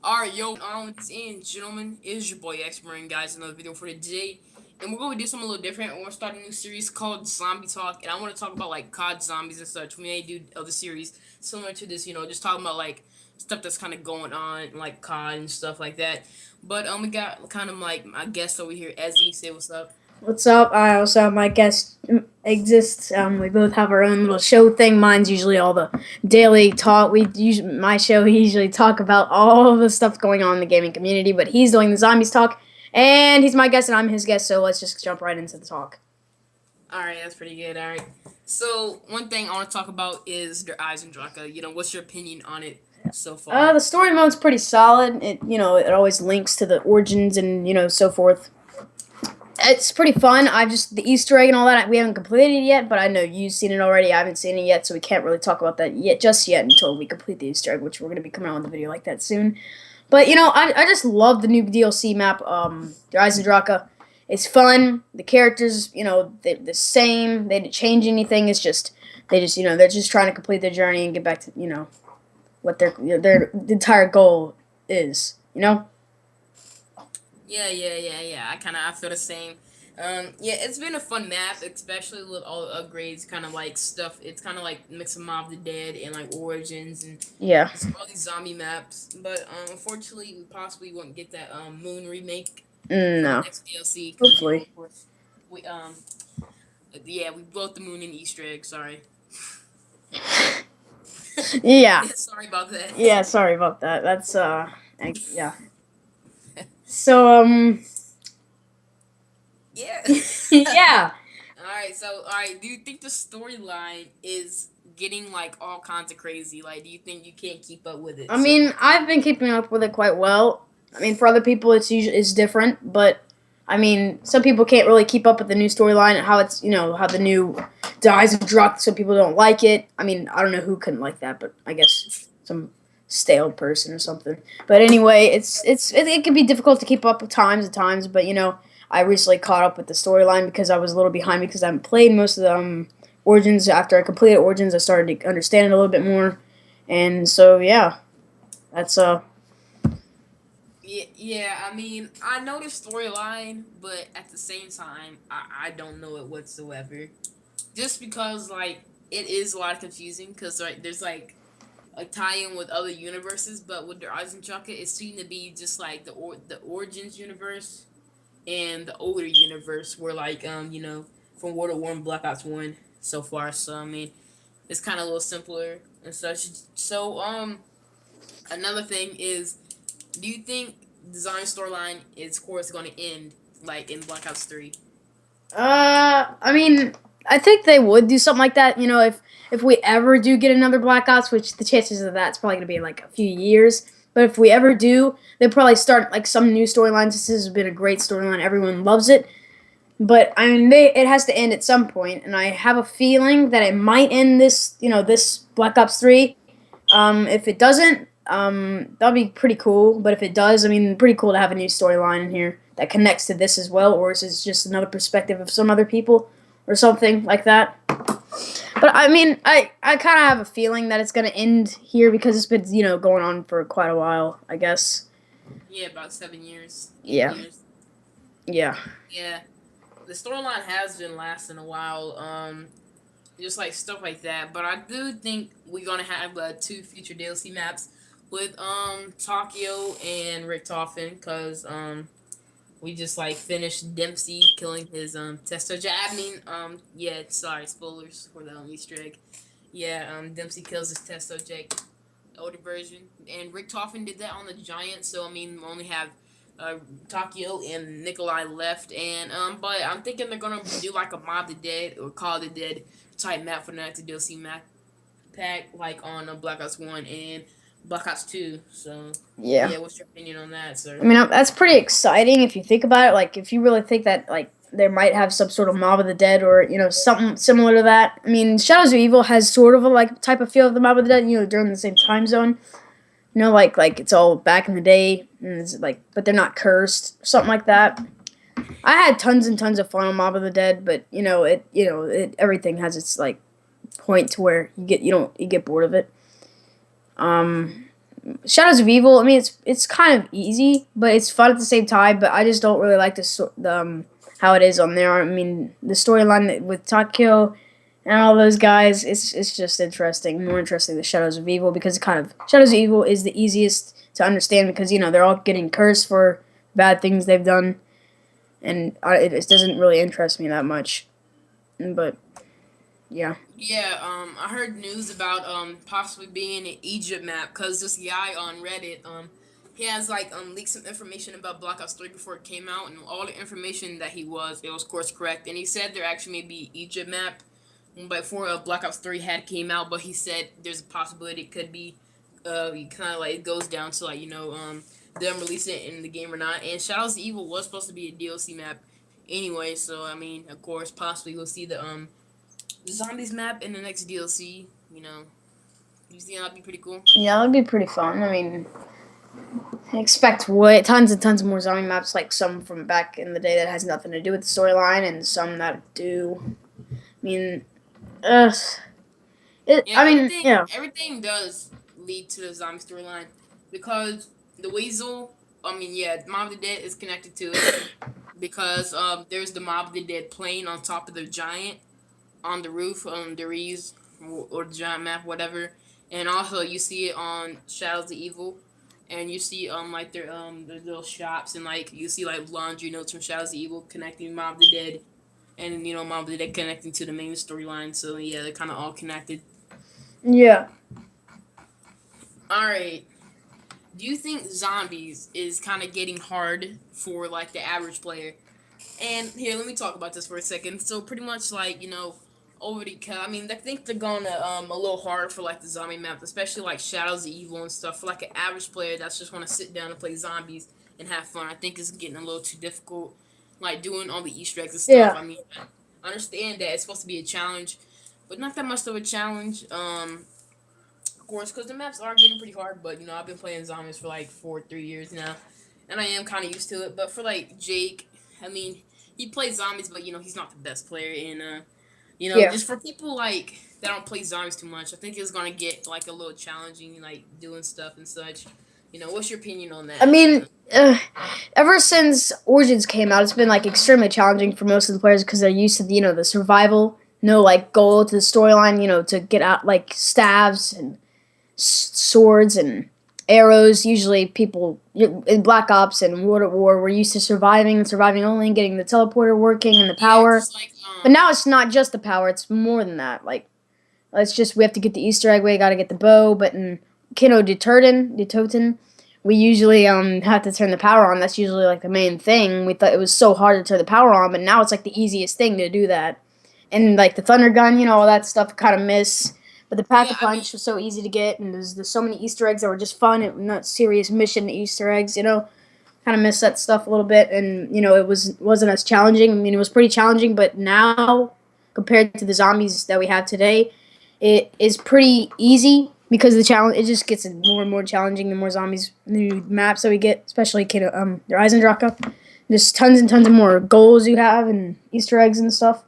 Alright, yo, ladies and gentlemen, it is your boy X bringing guys another video for today, and we're going to do something a little different. We're going to start a new series called Zombie Talk, and I want to talk about like COD zombies and such. We may do other series similar to this, just talking about like stuff that's kind of going on, like COD and stuff like that. But we got kind of like my guest over here, Ezzy. Say what's up. What's up? I also have my guest Xhistt. We both have our own little show thing. Mine's usually all the daily talk. My show. We usually talk about all the stuff going on in the gaming community, but he's doing the zombies talk, and he's my guest, and I'm his guest. So let's just jump right into the talk. Alright, that's pretty good. Alright. So one thing I want to talk about is the Eisendrache. What's your opinion on it so far? The story mode's pretty solid. It always links to the origins and so forth. It's pretty fun. The Easter egg and all that we haven't completed yet, but I know you've seen it already. I haven't seen it yet, so we can't really talk about that just yet until we complete the Easter egg, which we're gonna be coming out with a video like that soon. But I just love the new DLC map, the Eisendrache. It's fun. The characters, they're the same. They didn't change anything. It's just they're just trying to complete their journey and get back to what their entire goal is. Yeah. I feel the same. Yeah, it's been a fun map, especially with all the upgrades, kind of like stuff. It's kind of like mix of Mob of the Dead and like Origins and Yeah. just all these zombie maps. But unfortunately, we possibly won't get that Moon remake for the No. next DLC because Hopefully. of course we yeah, we broke the Moon in Easter egg. Sorry. Yeah. Sorry about that. Yeah, sorry about that. Yeah. So, Yeah. yeah. All right. Do you think the storyline is getting like all kinds of crazy? Like, do you think you can't keep up with it I so mean, far? I've been keeping up with it quite well. I mean, for other people, it's different, but I mean, some people can't really keep up with the new storyline and how it's how the new dies have dropped. Some people don't like it. I mean, I don't know who couldn't like that, but I guess some stale person or something. But anyway, it can be difficult to keep up with times at times. But I recently caught up with the storyline because I was a little behind because I haven't played most of the Origins. After I completed Origins, I started to understand it a little bit more, and so yeah, that's Yeah. I mean, I know the storyline, but at the same time, I don't know it whatsoever. Just because like it is a lot confusing because like there's like a tie-in with other universes, but with the Eisendrache, it seemed to be just like the Origins universe and the older universe, where like from World War One, Black Ops One so far. So I mean, it's kind of a little simpler and such. So another thing is, do you think design storyline is of course going to end like in Black Ops 3? I mean, I think they would do something like that. If we ever do get another Black Ops, which the chances of that's probably gonna be in like a few years. But if we ever do, they'll probably start like some new storylines. This has been a great storyline; everyone loves it. But I mean, it has to end at some point, and I have a feeling that it might end this Black Ops 3. If it doesn't, that'll be pretty cool. But if it does, I mean, pretty cool to have a new storyline in here that connects to this as well, or is it just another perspective of some other people, or something like that. But I mean, I kind of have a feeling that it's gonna end here because it's been going on for quite a while. I guess. Yeah, about 7 years, 8 Yeah. years. Yeah. Yeah, the storyline has been lasting a while. Just like stuff like that. But I do think we're gonna have two future DLC maps with Tokyo and Richtofen, because we just like finished Dempsey killing his testo jet. I mean yeah, sorry, spoilers for the Easter egg. Yeah, Dempsey kills his testo jet, older version, and Richtofen did that on the Giant. So I mean, we only have Takio and Nikolai left, and but I'm thinking they're gonna do like a Mob the Dead or Call the Dead type map for the next DLC map pack, like on Black Ops One and Black Ops Two. So Yeah. yeah, what's your opinion on that, I sir? mean, that's pretty exciting if you think about it. Like, if you really think that, like, there might have some sort of Mob of the Dead or, something similar to that. I mean, Shadows of Evil has sort of a, like, type of feel of the Mob of the Dead, during the same time zone. Like it's all back in the day, and it's like, but they're not cursed, something like that. I had tons and tons of fun on Mob of the Dead, but, everything has its, like, point to where you get bored of it. Um, Shadows of Evil. I mean, it's kind of easy, but it's fun at the same time. But I just don't really like the how it is on there. I mean, the storyline with Takio and all those guys. It's just interesting, more interesting than Shadows of Evil because Shadows of Evil is the easiest to understand because they're all getting cursed for bad things they've done, and it doesn't really interest me that much. But yeah, Yeah, I heard news about possibly being an Egypt map because this guy on Reddit he has like leaked some information about Black Ops 3 before it came out, and all the information that it was of course correct, and he said there actually may be Egypt map before Black Ops 3 had came out, but he said there's a possibility it could be kind of like it goes down to like them releasing it in the game or not. And Shadows of Evil was supposed to be a DLC map anyway, so I mean, of course, possibly we'll see the zombies map in the next DLC. You think that'd be pretty cool? yeah, that'd be pretty fun. I mean, I expect way tons and tons of more zombie maps, like some from back in the day that has nothing to do with the storyline, and some that do. I mean, uh, Yeah, I mean, yeah, everything does lead to the zombie storyline because the Weasel. I mean, yeah, Mob of the Dead is connected to it because there's the Mob of the Dead plane on top of the giant on the roof on the Rees or the giant map, whatever. And also you see it on Shadows of Evil, and you see like their little shops, and like you see like laundry notes from Shadows of Evil connecting Mob of the Dead, and Mob of the Dead connecting to the main storyline. So yeah, they're kind of all connected. yeah. All right. Do you think zombies is kind of getting hard for like the average player? And here, let me talk about this for a second. So pretty much like I mean, I think they're going a little hard for like the zombie map, especially like Shadows of Evil and stuff. For like an average player that's just want to sit down and play zombies and have fun, I think it's getting a little too difficult. Like doing all the Easter eggs and stuff. Yeah. I mean, I understand that it's supposed to be a challenge, but not that much of a challenge. Of course, because the maps are getting pretty hard. But I've been playing zombies for like 3 years now, and I am kind of used to it. But for like Jake, I mean, he plays zombies, but he's not the best player. And Yeah. just for people like that don't play zombies too much, I think it's gonna get like a little challenging, like doing stuff and such. What's your opinion on I that? mean, ever since Origins came out, it's been like extremely challenging for most of the players because they're used to the survival, no like goal to the storyline, to get out like staves and swords and arrows. Usually, people in Black Ops and World at War were used to surviving and surviving only, and getting the teleporter working and the Yeah, power. just like But now it's not just the power; it's more than that. Like, we have to get the Easter egg. We got to get the bow. But in Kino de Toten, we usually have to turn the power on. That's usually like the main thing. We thought it was so hard to turn the power on, but now it's like the easiest thing to do that. And like the thunder gun, all that stuff, kind of miss. But the pack a yeah, I mean, punch was so easy to get, and there's so many Easter eggs that were just fun and not serious mission Easter eggs. Kind of miss that stuff a little bit, and wasn't as challenging. I mean, it was pretty challenging, but now compared to the zombies that we have today, it is pretty easy because the challenge it just gets more and more challenging the more zombies, new maps that we get, especially their Eisendrache. There's tons and tons of more goals you have and Easter eggs and stuff.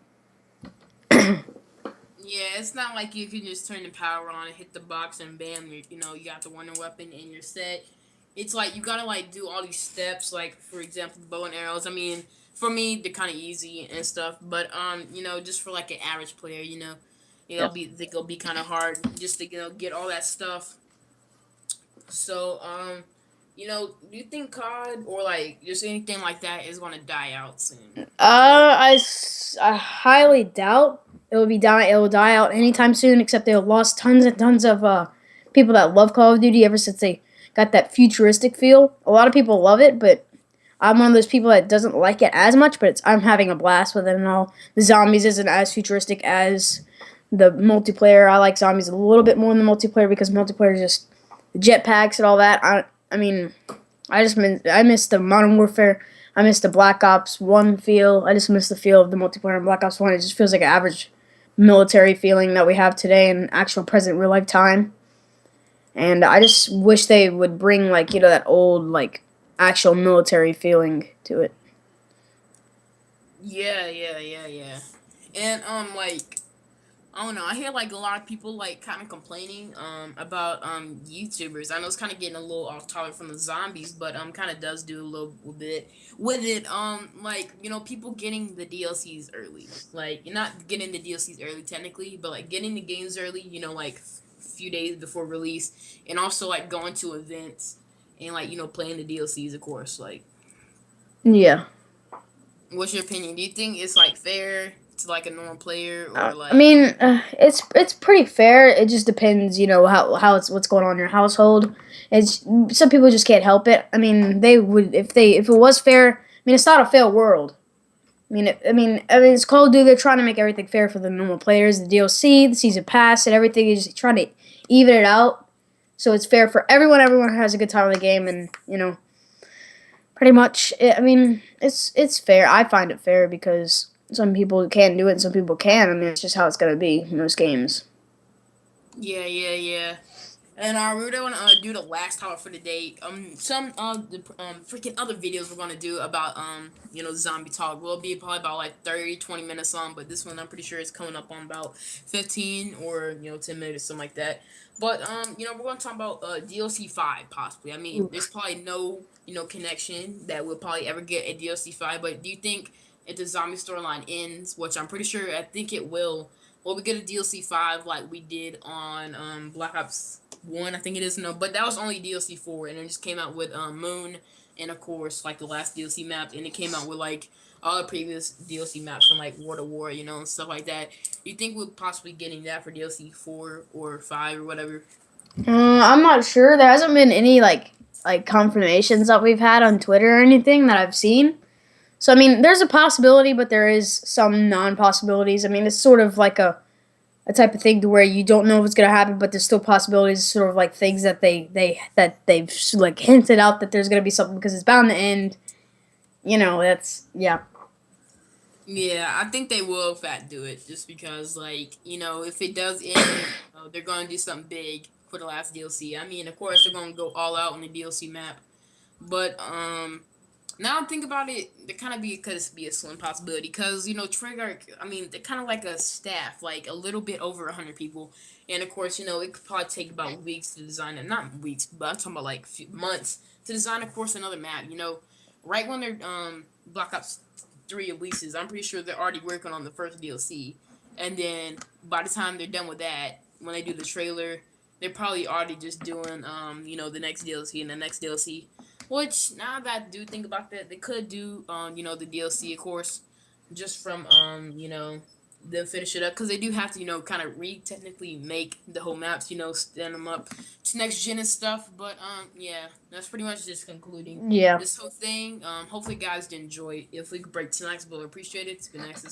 yeah, it's not like you can just turn the power on and hit the box and bam, you got the wonder weapon and you're set. It's like you gotta like do all these steps, like for example, bow and arrows. I mean, for me, they're kind of easy and stuff, but just for like an average player, Yeah. it'll be kind of hard just to get all that stuff. So do you think COD or like just anything like that is gonna die out soon? Because I highly doubt it will die out anytime soon. Except they've lost tons and tons of people that love Call of Duty ever since they got that futuristic feel. A lot of people love it, but I'm one of those people that doesn't like it as much. But I'm having a blast with it and all. The zombies isn't as futuristic as the multiplayer. I like zombies a little bit more than the multiplayer because multiplayer is just the jetpacks and all that. I mean, I miss the Modern Warfare. I miss the Black Ops 1 feel. I just miss the feel of the multiplayer in Black Ops 1. It just feels like an average military feeling that we have today in actual present real life time. And I just wish they would bring like that old like actual military feeling to it. yeah, yeah, yeah, yeah, and like I don't know. I hear like a lot of people like kind of complaining about YouTubers. I know it's kind of getting a little off topic from the zombies, but kind of does do a little bit with it. Like people getting the DLCs early. Like you're not getting the DLCs early technically, but like getting the games early. Like few days before release, and also like going to events and like playing the DLCs, of course. Like, Yeah. what's your opinion? Do you think it's like fair to like a normal player or I like? mean, it's pretty fair. It just depends, how it's what's going on in your household. It's some people just can't help it. I mean, they would if it was fair. I mean, it's not a fair world. I mean, it's Call of Duty. They're trying to make everything fair for the normal players. The DLC, the season pass, and everything is just trying to even it out, so it's fair for everyone. Everyone has a good time in the game, and pretty much. I mean, it's fair. I find it fair because some people can't do it, and some people can. I mean, it's just how it's gonna be in those games. Yeah, yeah, yeah. And we really want to do the last topic for the day. Some the freaking other videos we're gonna do about zombie talk will be probably about like 30, 20 minutes long. But this one I'm pretty sure is coming up on about 15 or 10 minutes, something like that. But we're gonna talk about DLC 5 possibly. I mean, there's probably no connection that we'll probably ever get a DLC 5. But do you think if the zombie storyline ends, which I'm pretty sure I think it will, we get a DLC 5 like we did on Black Ops 1, I think it is. No, but that was only DLC 4, and it just came out with Moon, and of course like the last DLC map, and it came out with like all the previous DLC maps from like War to War, and stuff like that. You think we're possibly getting that for DLC 4 or 5 or whatever? I'm not sure. There hasn't been any like confirmations that we've had on Twitter or anything that I've seen. So I mean, there's a possibility, but there is some non-possibilities. I mean, it's sort of like a type of thing to where you don't know if it's gonna happen, but there's still possibilities. Sort of like things that they've like hinted out that there's gonna be something because it's bound to end. That's yeah. Yeah, I think they will in fact do it just because, like, if it does end, they're going to do something big for the last DLC. I mean, of course, they're going to go all out on the DLC map, but now I think about it, there kind of be could be a slim possibility because Trigger. I mean, they're kind of like a staff, like a little bit over 100 people, and of course, it could probably take about weeks to design it. Not weeks, but I'm talking about like months to design, of course, another map. Right when they're Black Ops 3 releases, I'm pretty sure they're already working on the first DLC, and then by the time they're done with that, when they do the trailer, they're probably already just doing the next DLC and the next DLC. Which now that I do think about that, they could do the DLC, of course, just from them finish it up because they do have to kind of technically make the whole maps, stand them up to next gen and stuff. But yeah, that's pretty much just concluding Yeah. this whole thing. Hopefully, you guys did enjoy it. If we could break tonight's, we'll appreciate it. Good night.